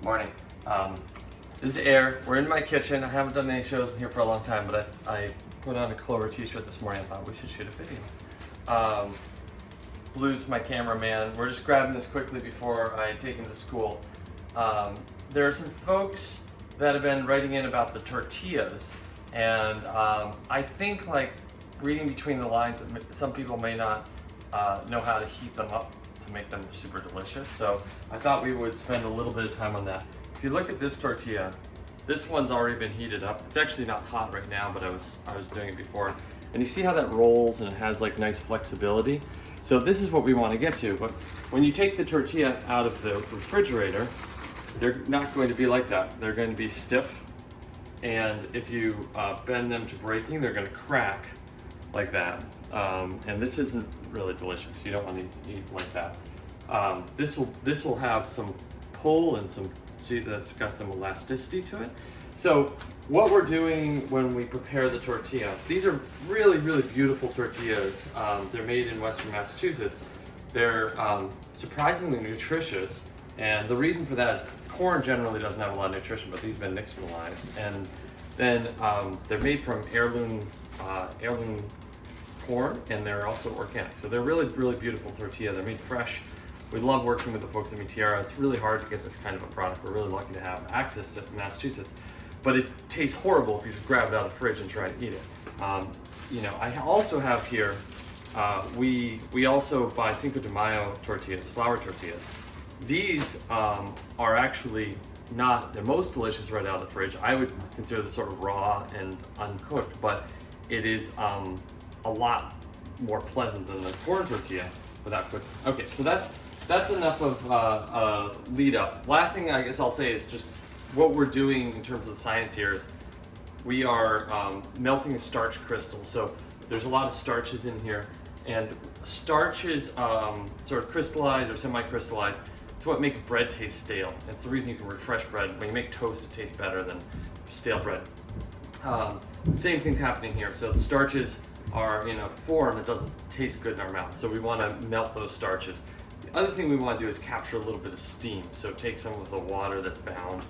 Morning. This is Air. We're in my kitchen. I haven't done any shows in here for a long time, but I put on a Clover t-shirt this morning. I thought we should shoot a video. Blue's my cameraman. We're just grabbing this quickly before I take him to school. There are some folks that have been writing in about the tortillas, and I think, like, reading between the lines, that some people may not know how to heat them up to make them super delicious. So I thought we would spend a little bit of time on that. If you look at this tortilla, this one's already been heated up. It's actually not hot right now, but I was doing it before. And you see how that rolls and it has like nice flexibility. So this is what we want to get to. But when you take the tortilla out of the refrigerator, they're not going to be like that. They're going to be stiff. And if you bend them to breaking, they're going to crack like that. And this isn't really delicious. You don't want to eat like that. This will have some pull and some, see, that's got some elasticity to it. So what we're doing when we prepare the tortilla, these are really, really beautiful tortillas. They're made in Western Massachusetts. They're surprisingly nutritious. And the reason for that is corn generally doesn't have a lot of nutrition, but these have been nixtamalized. And then they're made from heirloom corn, and they're also organic. So they're really, really beautiful tortilla. They're made fresh. We love working with the folks at Tierra. It's really hard to get this kind of a product. We're really lucky to have access to Massachusetts, but it tastes horrible if you just grab it out of the fridge and try to eat it. You know, I also have here, we also buy Cinco de Mayo tortillas, flour tortillas. These are actually not the most delicious right out of the fridge. I would consider this sort of raw and uncooked, but it is a lot more pleasant than the corn tortilla without cooking. Okay, so that's enough of lead up. Last thing I guess I'll say is just what we're doing in terms of the science here is we are melting a starch crystal. So there's a lot of starches in here, and starches sort of crystallize or semi-crystallize. It's what makes bread taste stale. It's the reason you can refresh bread. When you make toast, it tastes better than stale bread. Same thing's happening here. So the starches are in a form that doesn't taste good in our mouth. So we want to melt those starches. The other thing we want to do is capture a little bit of steam. So take some of the water that's bound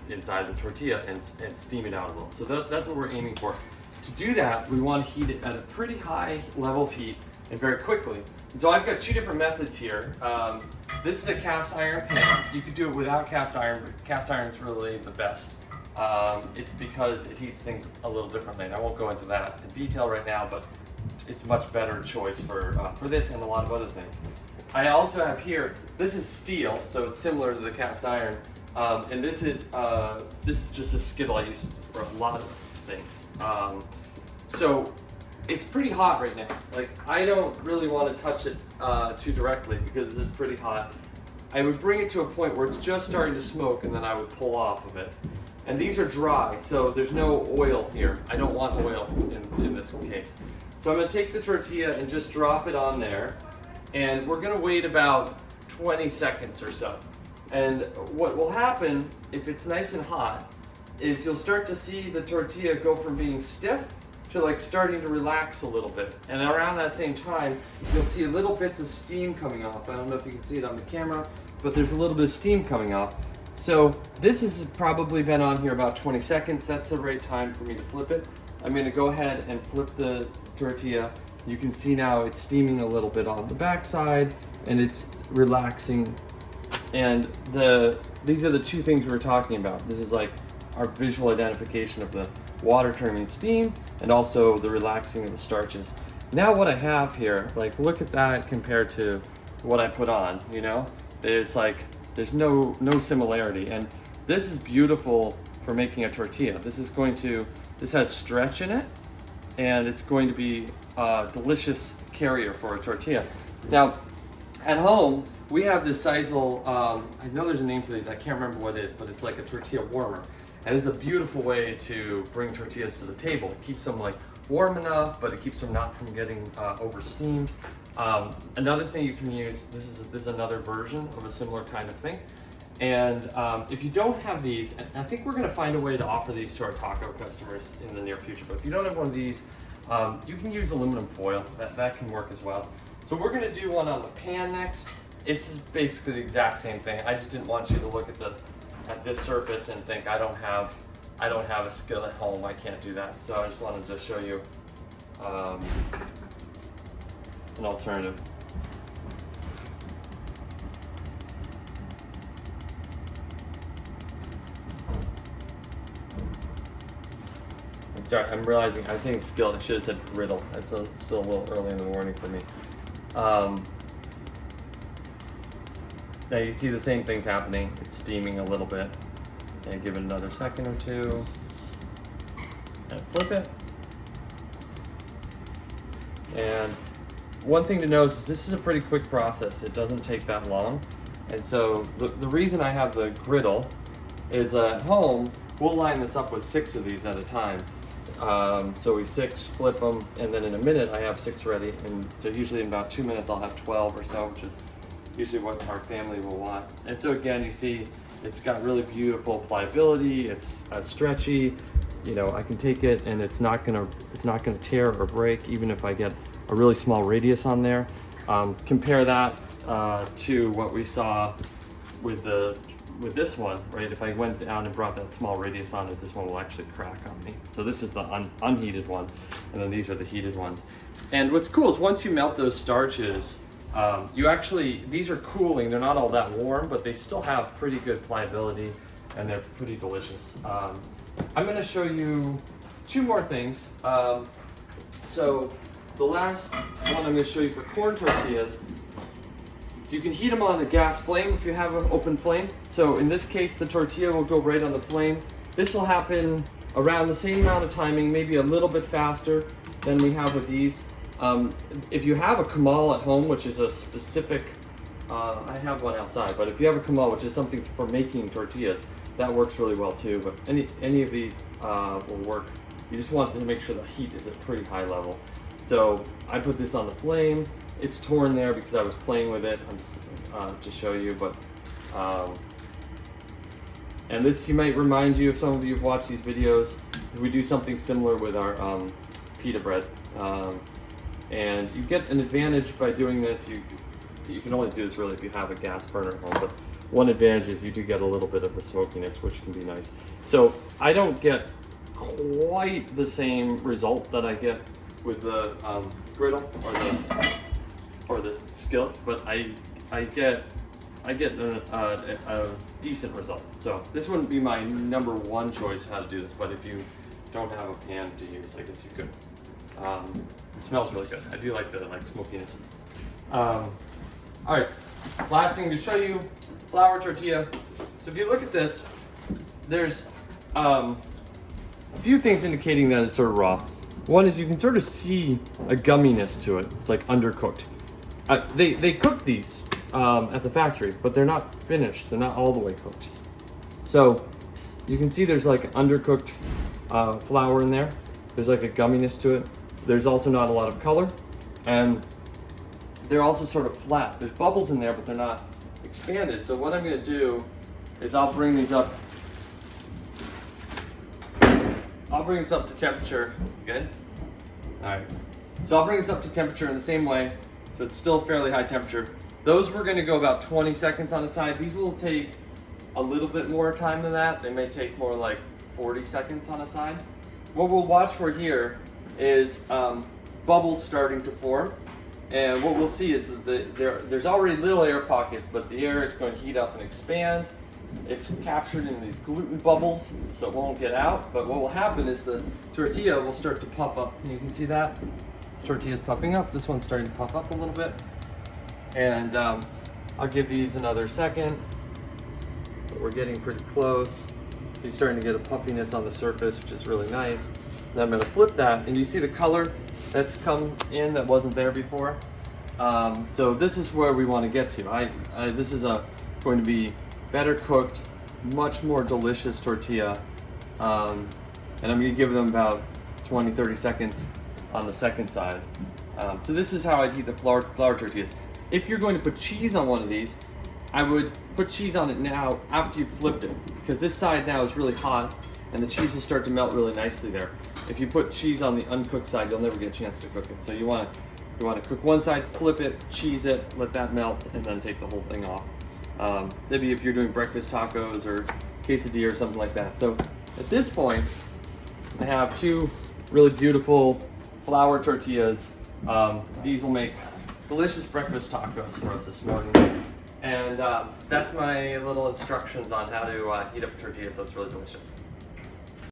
inside the tortilla and steam it out a little. So that's what we're aiming for. To do that, we want to heat it at a pretty high level of heat and very quickly. And so I've got two different methods here. This is a cast iron pan. You could do it without cast iron, but cast iron is really the best. It's because it heats things a little differently. And I won't go into that in detail right now, but it's a much better choice for this and a lot of other things. I also have here, this is steel, so it's similar to the cast iron. And this is just a skittle I use for a lot of things. So it's pretty hot right now. Like, I don't really want to touch it too directly because this is pretty hot. I would bring it to a point where it's just starting to smoke, and then I would pull off of it. And these are dry, so there's no oil here. I don't want oil in this case. So I'm going to take the tortilla and just drop it on there, and we're going to wait about 20 seconds or so. And what will happen, if it's nice and hot, is you'll start to see the tortilla go from being stiff to like starting to relax a little bit. And around that same time, you'll see little bits of steam coming off. I don't know if you can see it on the camera, but there's a little bit of steam coming off. So this has probably been on here about 20 seconds. That's the right time for me to flip it. I'm going to go ahead and flip the tortilla. You can see now it's steaming a little bit on the back side, and it's relaxing. And these are the two things we were talking about. This is like our visual identification of the water turning steam and also the relaxing of the starches. Now what I have here, like, look at that compared to what I put on, you know? It's like, there's no similarity. And this is beautiful for making a tortilla. This has stretch in it, and it's going to be a delicious carrier for a tortilla. Now, at home, we have this Sisal, I know there's a name for these, I can't remember what it is, but it's like a tortilla warmer. And it's a beautiful way to bring tortillas to the table. It keeps them like warm enough, but it keeps them not from getting over steamed. Another thing you can use, this is another version of a similar kind of thing. And if you don't have these, and I think we're gonna find a way to offer these to our taco customers in the near future, but if you don't have one of these, you can use aluminum foil. That can work as well. So we're gonna do one on the pan next. it's basically the exact same thing. I just didn't want you to look at this surface and think I don't have a skillet at home. I can't do that. So I just wanted to show you an alternative. Sorry, I'm realizing I was saying skillet. I should have said griddle. It's still a little early in the morning for me. Now you see the same things happening. It's steaming a little bit. And give it another second or two. And flip it. And one thing to note is this is a pretty quick process. It doesn't take that long. And so the reason I have the griddle is at home, we'll line this up with 6 of these at a time. So we 6, flip them, and then in a minute I have 6 ready. And so usually in about 2 minutes I'll have 12 or so, which is usually what our family will want. And so again, you see it's got really beautiful pliability. It's stretchy. You know, I can take it and it's not gonna tear or break, even if I get a really small radius on there. Compare that to what we saw with this one, right? If I went down and brought that small radius on it, this one will actually crack on me. So this is the unheated one, and then these are the heated ones. And what's cool is once you melt those starches, these are cooling. They're not all that warm, but they still have pretty good pliability, and they're pretty delicious. I'm gonna show you 2 more things. So the last one I'm gonna show you for corn tortillas, you can heat them on a gas flame if you have an open flame. So in this case, the tortilla will go right on the flame. This will happen around the same amount of timing, maybe a little bit faster than we have with these. If you have a comal at home, which is a specific, I have one outside, but if you have a comal, which is something for making tortillas, that works really well too. But any of these will work. You just want to make sure the heat is at pretty high level. So I put this on the flame. It's torn there because I was playing with it to show you, but and this might remind you, if some of you have watched these videos, we do something similar with our pita bread. And you get an advantage by doing this. You can only do this really if you have a gas burner at home, but one advantage is you do get a little bit of the smokiness, which can be nice. So I don't get quite the same result that I get with the griddle or the skillet, but I get a decent result. So this wouldn't be my #1 choice how to do this, but if you don't have a pan to use, I guess you could. It smells really good. I do like the smokiness. All right, last thing to show you, flour tortilla. So if you look at this, there's a few things indicating that it's sort of raw. One is you can sort of see a gumminess to it. It's like undercooked. They cook these at the factory, but they're not finished. They're not all the way cooked. So you can see there's like undercooked flour in there. There's like a gumminess to it. There's also not a lot of color, and they're also sort of flat. There's bubbles in there, but they're not expanded. So what I'm gonna do is I'll bring this up to temperature. Good? All right. So I'll bring this up to temperature in the same way. So it's still fairly high temperature. Those we're gonna go about 20 seconds on the side. These will take a little bit more time than that. They may take more like 40 seconds on a side. What we'll watch for here is bubbles starting to form. And what we'll see is that there's already little air pockets, but the air is going to heat up and expand. It's captured in these gluten bubbles, so it won't get out. But what will happen is the tortilla will start to puff up. And you can see that. This tortilla is puffing up. This one's starting to puff up a little bit. And I'll give these another second. But we're getting pretty close. So you're starting to get a puffiness on the surface, which is really nice. Then I'm going to flip that, and you see the color that's come in that wasn't there before. So this is where we want to get to. This is going to be better cooked, much more delicious tortilla. And I'm going to give them about 20-30 seconds on the second side. So this is how I'd heat the flour tortillas. If you're going to put cheese on one of these, I would put cheese on it now after you've flipped it, because this side now is really hot and the cheese will start to melt really nicely there. If you put cheese on the uncooked side, you'll never get a chance to cook it. So you want to You want to cook one side, flip it, cheese it, let that melt, and then take the whole thing off. Maybe if you're doing breakfast tacos or quesadilla or something like that. So at this point, I have two really beautiful flour tortillas. These will make delicious breakfast tacos for us this morning. And that's my little instructions on how to heat up a tortilla so it's really delicious.